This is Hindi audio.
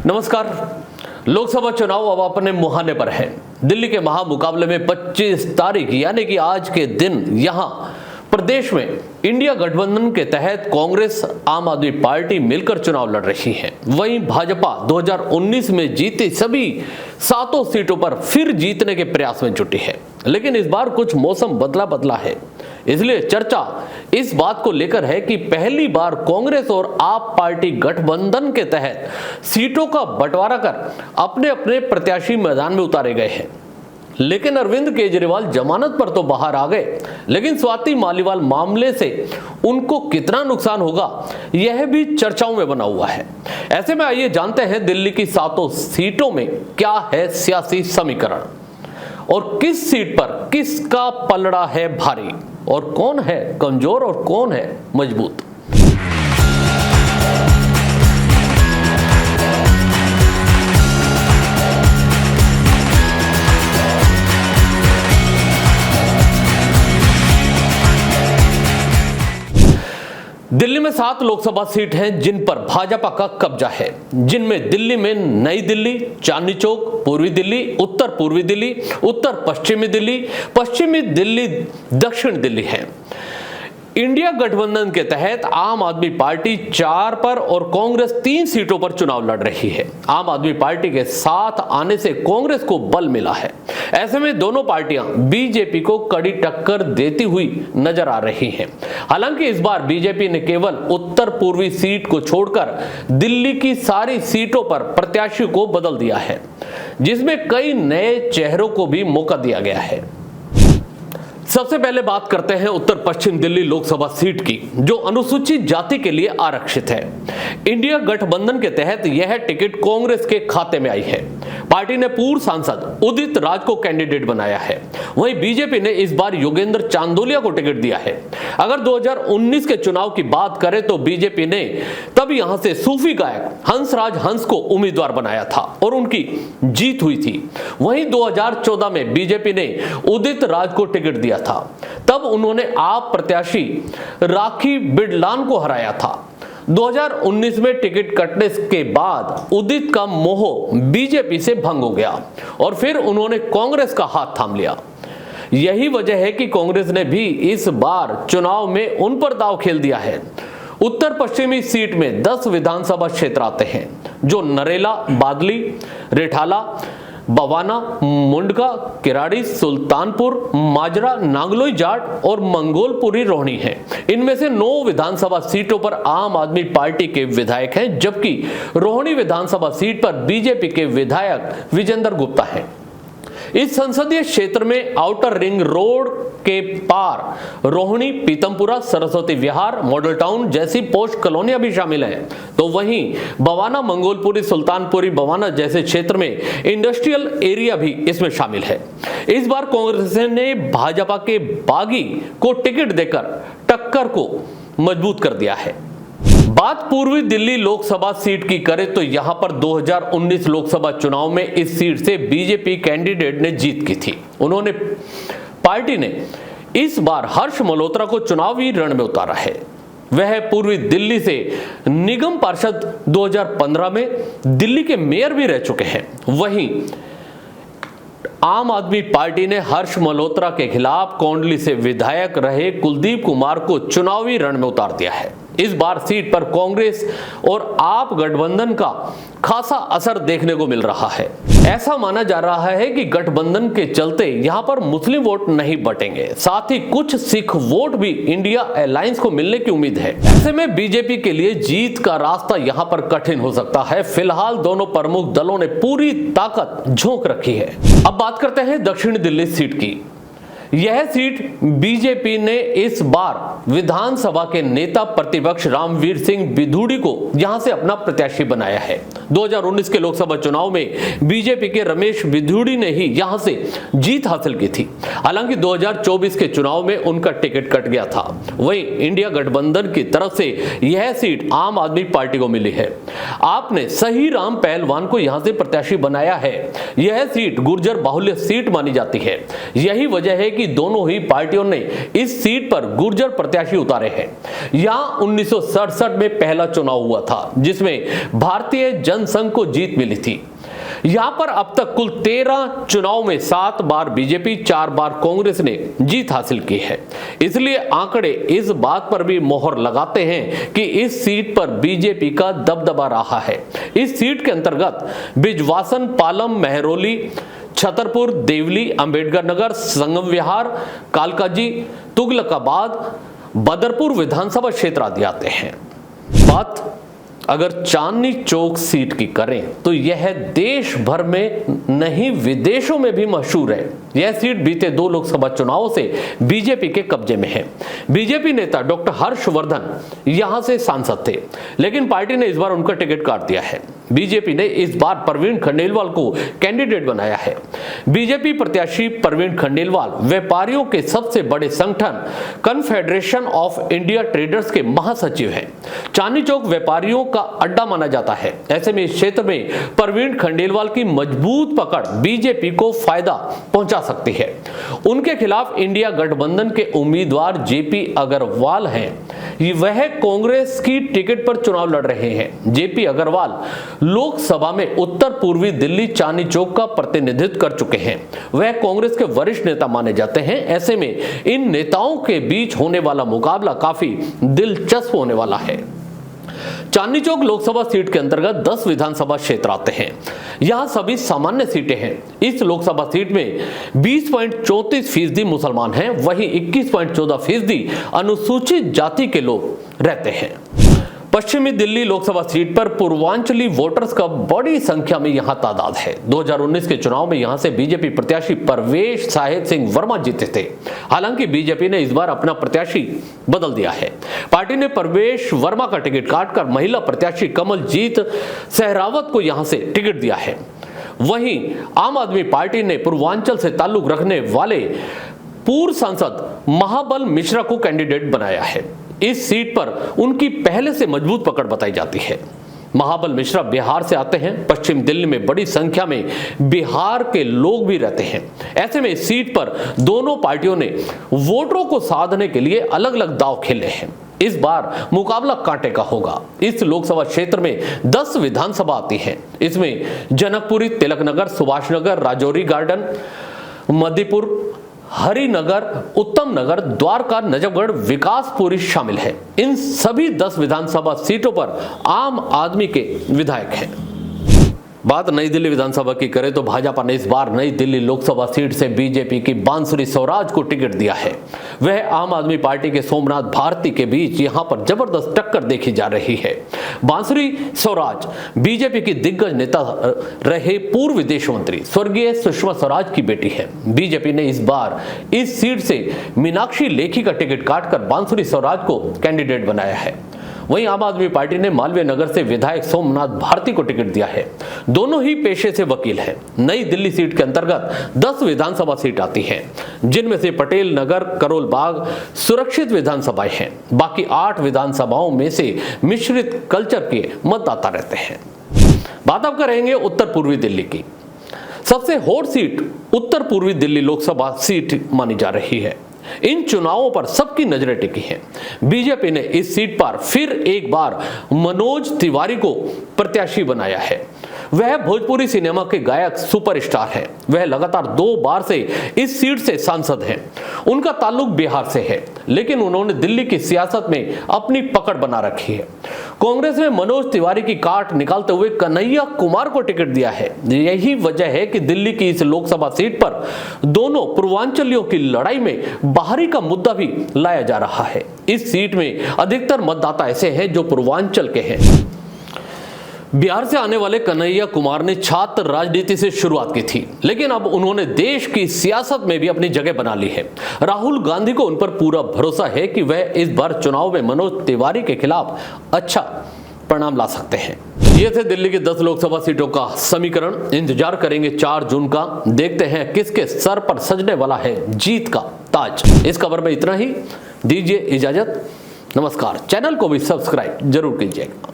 नमस्कार। लोकसभा चुनाव अब अपने मुहाने पर है। दिल्ली के महामुकाबले में 25 तारीख यानी कि आज के दिन यहां प्रदेश में इंडिया गठबंधन के तहत कांग्रेस आम आदमी पार्टी मिलकर चुनाव लड़ रही है। वहीं भाजपा 2019 में जीती सभी 7 सीटों पर फिर जीतने के प्रयास में जुटी है, लेकिन इस बार कुछ मौसम बदला है। इसलिए चर्चा इस बात को लेकर है कि पहली बार कांग्रेस और आप पार्टी गठबंधन के तहत सीटों का बंटवारा कर अपने अपने प्रत्याशी मैदान में उतारे गए हैं। लेकिन अरविंद केजरीवाल जमानत पर तो बाहर आ गए, लेकिन स्वाति मालीवाल मामले से उनको कितना नुकसान होगा यह भी चर्चाओं में बना हुआ है। ऐसे में आइए जानते हैं दिल्ली की 7 सीटों में क्या है सियासी समीकरण और किस सीट पर किसका पलड़ा है भारी और कौन है कमजोर और कौन है मजबूत। दिल्ली में 7 लोकसभा सीट हैं जिन पर भाजपा का कब्जा है, जिनमें दिल्ली में नई दिल्ली, चांदनी चौक, पूर्वी दिल्ली, उत्तर पूर्वी दिल्ली, उत्तर पश्चिमी दिल्ली, पश्चिमी दिल्ली, दक्षिण दिल्ली है। इंडिया गठबंधन के तहत आम आदमी पार्टी 4 पर और कांग्रेस 3 सीटों पर चुनाव लड़ रही है। आम आदमी पार्टी के साथ आने से कांग्रेस को बल मिला है। ऐसे में दोनों पार्टियां बीजेपी को कड़ी टक्कर देती हुई नजर आ रही हैं। हालांकि इस बार बीजेपी ने केवल उत्तर पूर्वी सीट को छोड़कर दिल्ली की सारी सीटों पर प्रत्याशी को बदल दिया है, जिसमें कई नए चेहरों को भी मौका दिया गया है। सबसे पहले बात करते हैं उत्तर पश्चिम दिल्ली लोकसभा सीट की, जो अनुसूचित जाति के लिए आरक्षित है। इंडिया गठबंधन के तहत यह टिकट कांग्रेस के खाते में आई है। पार्टी ने पूर्व सांसद उदित राज को कैंडिडेट बनाया है। वहीं बीजेपी ने इस बार योगेंद्र चांदोलिया को टिकट दिया है। अगर 2019 के चुनाव की बात करें तो बीजेपी ने तब यहां से सूफी गायक हंसराज हंस को उम्मीदवार बनाया था और उनकी जीत हुई थी। वहीं 2014 में बीजेपी ने उदित राज को टिकट दिया था। तब उन्होंने आप प्रत्याशी राखी बिडलान को हराया था। 2019 में टिकट कटने के बाद उदित का मोह बीजेपी से भंग हो गया और फिर उन्होंने कांग्रेस का हाथ थाम लिया। यही वजह है कि कांग्रेस ने भी इस बार चुनाव में उन पर दांव खेल दिया है। उत्तर पश्चिमी सीट में 10 विधानसभा क्षेत्र आते हैं, जो नरेला, बादली, रिठाला, बवाना, मुंडका, किराड़ी, सुल्तानपुर, माजरा, नांगलोई जाट और मंगोलपुरी रोहिणी हैं। इनमें से 9 विधानसभा सीटों पर आम आदमी पार्टी के विधायक हैं, जबकि रोहिणी विधानसभा सीट पर बीजेपी के विधायक विजेंद्र गुप्ता हैं। इस संसदीय क्षेत्र में आउटर रिंग रोड के पार रोहिणी, पीतमपुरा, सरस्वती विहार, मॉडल टाउन जैसी पोस्ट कॉलोनियां भी शामिल हैं। तो वहीं बवाना, मंगोलपुरी, सुल्तानपुरी, बवाना जैसे क्षेत्र में इंडस्ट्रियल एरिया भी इसमें शामिल है। इस बार कांग्रेस ने भाजपा के बागी को टिकट देकर टक्कर को मजबूत कर दिया है। बात पूर्वी दिल्ली लोकसभा सीट की करें तो यहां पर 2019 लोकसभा चुनाव में इस सीट से बीजेपी कैंडिडेट ने जीत की थी। पार्टी ने इस बार हर्ष मल्होत्रा को चुनावी रण में उतारा है। वह पूर्वी दिल्ली से निगम पार्षद 2015 में दिल्ली के मेयर भी रह चुके हैं। वहीं आम आदमी पार्टी ने हर्ष मल्होत्रा के खिलाफ कोंडली से विधायक रहे कुलदीप कुमार को चुनावी रण में उतार दिया है। इस बार सीट पर कांग्रेस और आप गठबंधन का खासा असर देखने को मिल रहा है। ऐसा माना जा रहा है कि गठबंधन के चलते यहां पर मुस्लिम वोट नहीं बटेंगे, साथ ही कुछ सिख वोट भी इंडिया अलायंस को मिलने की उम्मीद है। ऐसे में बीजेपी के लिए जीत का रास्ता यहां पर कठिन हो सकता है। फिलहाल दोनों प्रमुख दलों ने पूरी ताकत झोंक रखी है। अब बात करते हैं दक्षिण दिल्ली सीट की। यह सीट बीजेपी ने इस बार विधानसभा के नेता प्रतिपक्ष रामवीर सिंह बिधूड़ी को यहां से अपना प्रत्याशी बनाया है। 2019 के लोकसभा चुनाव में बीजेपी के रमेश बिधूड़ी ने ही यहां से जीत हासिल की थी। हालांकि 2024 के चुनाव में उनका टिकट कट गया था। वहीं इंडिया गठबंधन की तरफ से यह सीट आम आदमी पार्टी को मिली है। आपने सही राम पहलवान को यहां से प्रत्याशी बनाया है। यह सीट गुर्जर बाहुल्य सीट मानी जाती है। यही वजह है कि दोनों ही पार्टियों ने इस सीट पर गुर्जर प्रत्याशी उतारे हैं। यहां 1967 में पहला चुनाव हुआ था, जिसमें भारतीय जन जनसंघ को जीत मिली थी। यहां पर अब तक कुल 13 चुनाव में 7 बार बीजेपी, 4 बार कांग्रेस ने जीत हासिल की है। इसलिए आंकड़े इस बात पर भी मोहर लगाते हैं कि इस सीट पर बीजेपी का दबदबा रहा है। इस सीट के अंतर्गत बिजवासन, पालम, महरौली, छतरपुर, देवली, अंबेडकर नगर, संगम विहार, कालकाजी, तुगलकाबाद, बदरपुर विधानसभा क्षेत्र आदि आते हैं। बात अगर चांदनी चौक सीट की करें तो यह देश भर में नहीं विदेशों में भी मशहूर है। यह सीट बीते 2 लोकसभा चुनावों से बीजेपी के कब्जे में है। बीजेपी नेता डॉक्टर हर्षवर्धन यहां से सांसद थे, लेकिन पार्टी ने इस बार उनका टिकट काट दिया है। बीजेपी ने इस बार प्रवीण खंडेलवाल को कैंडिडेट बनाया है। बीजेपी प्रत्याशी प्रवीण खंडेलवाल व्यापारियों के सबसे बड़े संगठन कन्फेडरेशन ऑफ इंडिया ट्रेडर्स के महासचिव हैं। चांदनी चौक व्यापारियों का अड्डा माना जाता है। ऐसे में इस क्षेत्र में प्रवीण खंडेलवाल की मजबूत पकड़ बीजेपी को फायदा पहुंचा सकती है। उनके खिलाफ इंडिया गठबंधन के उम्मीदवार जेपी अग्रवाल हैं। वह कांग्रेस की टिकट पर चुनाव लड़ रहे हैं। जेपी अग्रवाल लोकसभा में उत्तर पूर्वी दिल्ली चांदनी चौक का प्रतिनिधित्व कर चुके हैं। वह कांग्रेस के वरिष्ठ नेता माने जाते हैं। ऐसे में इन नेताओं के बीच होने वाला मुकाबला काफी दिलचस्प होने वाला है। चांदनी चौक लोकसभा सीट के अंतर्गत 10 विधानसभा क्षेत्र आते हैं। यहां सभी सामान्य सीटें हैं। इस लोकसभा सीट में 20.34% मुसलमान हैं, वहीं 21.14% अनुसूचित जाति के लोग रहते हैं। पश्चिमी दिल्ली लोकसभा सीट पर पूर्वांचली वोटर्स का बड़ी संख्या में यहां तादाद है। 2019 के चुनाव में यहां से बीजेपी प्रत्याशी परवेश साहेब सिंह वर्मा जीते थे। हालांकि बीजेपी ने इस बार अपना प्रत्याशी बदल दिया है। पार्टी ने परवेश वर्मा का टिकट काटकर महिला प्रत्याशी कमलजीत सहरावत को यहां से टिकट दिया है। वहीं आम आदमी पार्टी ने पूर्वांचल से ताल्लुक रखने वाले पूर्व सांसद महाबल मिश्रा को कैंडिडेट बनाया है। इस सीट पर उनकी पहले से मजबूत पकड़ बताई जाती है। महाबल मिश्रा बिहार से आते हैं। पश्चिम दिल्ली में बड़ी संख्या में बिहार के लोग भी रहते हैं। ऐसे में इस सीट पर दोनों पार्टियों ने वोटरों को साधने के लिए अलग अलग दांव खेले हैं। इस बार मुकाबला कांटे का होगा। इस लोकसभा क्षेत्र में 10 विधानसभा आती हैं। इसमें जनकपुरी, तिलकनगर, सुभाष नगर, राजौरी गार्डन, मध्यपुर, हरिनगर, उत्तम नगर, द्वारका, नजफगढ़, विकासपुरी शामिल है। इन सभी 10 विधानसभा सीटों पर आम आदमी के विधायक हैं। बात नई दिल्ली विधानसभा की करें तो भाजपा ने इस बार नई दिल्ली लोकसभा सीट से बीजेपी की बांसुरी स्वराज को टिकट दिया है। वह आम आदमी पार्टी के सोमनाथ भारती के बीच यहां पर जबरदस्त टक्कर देखी जा रही है। बांसुरी स्वराज बीजेपी की दिग्गज नेता रहे पूर्व विदेश मंत्री स्वर्गीय सुषमा स्वराज की बेटी है। बीजेपी ने इस बार इस सीट से मीनाक्षी लेखी का टिकट काटकर बांसुरी स्वराज को कैंडिडेट बनाया है। वहीं आम आदमी पार्टी ने मालवीय नगर से विधायक सोमनाथ भारती को टिकट दिया है। दोनों ही पेशे से वकील हैं। नई दिल्ली सीट के अंतर्गत 10 विधानसभा सीट आती हैं, जिनमें से पटेल नगर, करोल बाग सुरक्षित विधानसभाएं हैं। बाकी 8 विधानसभाओं में से मिश्रित कल्चर के मतदाता रहते हैं। बात अब करेंगे उत्तर पूर्वी दिल्ली की। सबसे हॉट सीट उत्तर पूर्वी दिल्ली लोकसभा सीट मानी जा रही है। इन चुनावों पर सबकी नजरें टिकी हैं। बीजेपी ने इस सीट पर फिर एक बार मनोज तिवारी को प्रत्याशी बनाया है। वह भोजपुरी सिनेमा के गायक सुपरस्टार हैं। वह लगातार 2 बार से इस सीट से सांसद हैं। उनका ताल्लुक बिहार से है, लेकिन उन्होंने दिल्ली की सियासत में अपनी पकड़ बना रखी है। कांग्रेस ने मनोज तिवारी की काट निकालते हुए कन्हैया कुमार को टिकट दिया है। यही वजह है कि दिल्ली की इस लोकसभा सीट पर दोनों पूर्वांचलियों की लड़ाई में बाहरी का मुद्दा भी लाया जा रहा है। इस सीट में अधिकतर मतदाता ऐसे हैं जो पूर्वांचल के हैं। बिहार से आने वाले कन्हैया कुमार ने छात्र राजनीति से शुरुआत की थी, लेकिन अब उन्होंने देश की सियासत में भी अपनी जगह बना ली है। राहुल गांधी को उन पर पूरा भरोसा है कि वह इस बार चुनाव में मनोज तिवारी के खिलाफ अच्छा परिणाम ला सकते हैं। ये थे दिल्ली की 10 लोकसभा सीटों का समीकरण। इंतजार करेंगे 4 जून का। देखते हैं किसके सर पर सजने वाला है जीत का ताज। इस खबर में इतना ही। दीजिए इजाजत। नमस्कार। चैनल को भी सब्सक्राइब जरूर कीजिएगा।